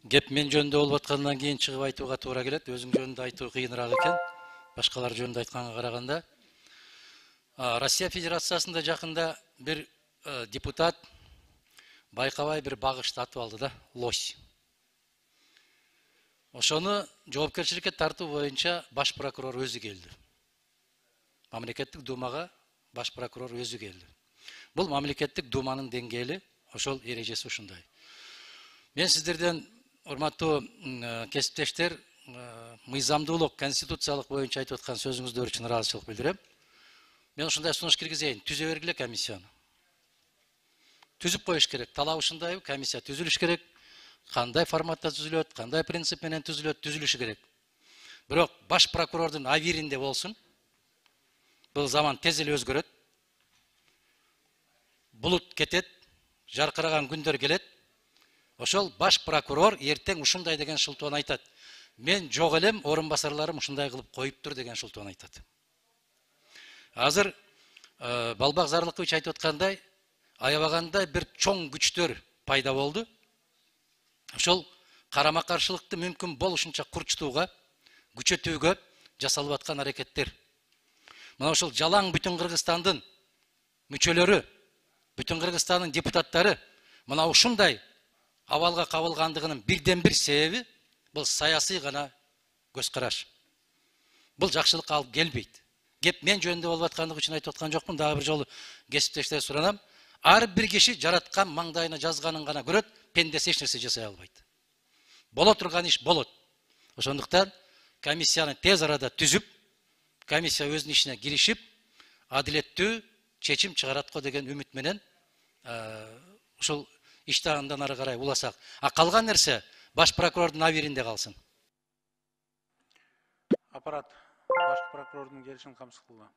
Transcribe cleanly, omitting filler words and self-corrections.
Кеп мен жөнүндө болуп аткандан кийин чыгып айтууга туура келет. Өзүң жөнүндө айтуу кыйыныраак экен. Башкалар жөнүндө айтканга караганда. Россия Федерациясында жакында бир депутат байкабай бир багышты атып алды да, лось. Ошону жоопкерчиликке тартуу боюнча баш прокурор өзү келди. Мамлекеттик думага баш прокурор өзү келди. Бул мамлекеттик думанын деңгээли, ошол эрежеси ушундай. Мен сиздерден, урматтуу кесиптештер, мыйзамдуулук, конституциялык боюнча айтып аткан сөзүңүздөр үчүн ыраазычылык билдирем. Мен ушундай сунуш киргизейин, түзө бергиле комиссияны. Түзүп коюш керек. Талап ушундай, комиссия түзүлүш керек. Кандай форматта түзүлөт, кандай принцип менен түзүлөт, түзүлүшү керек. Бирок баш прокурордун авиринде болсун. Бул заман тез эле өзгөрөт. Булут кетет, жаркыраган күндөр келет. Ошол баш прокурор эртең ушундай деген шылтоон айтат. Мен жок элем, орун басарларым ушундай кылып коюптур деген шылтоон айтат. Азыр Балбак Зарлыкович айтып аткандай, аябагандай бир чоң күчтөр пайда болду. Ошол карама каршылыкты мүмкүн болушунча курчтууга, күчөтүүгө жасалып аткан аракеттер. Мына ошол жалаң бүтүн Кыргызстандын мүчөлөрү, бүтүн Кыргызстандын депутаттары мына ушундай абалга кабылгандыгынын бирден бир себеби бул саясий гана көз караш. Бул жакшылыкка алып келбейт. Кеп мен жөнүндө болуп аткандыгы үчүн айтып аткан жокмун, дагы бир жолу кесиптештерден суранам. Ар бир киши жараткан маңдайына жазганын гана көрөт, пендеси эч нерсе жасай албайт. Боло турган иш болот. Ошондуктан комиссияны тез арада түзүп, комиссия өзүнүн ишине киришип, адилеттүү чечим чыгарат го деген үмүт менен ушул ишти андан ары карай уласак. А калган нерсе баш прокурордун авиринде калсын. Аппарат баш прокурордун келишин камсыз кылган.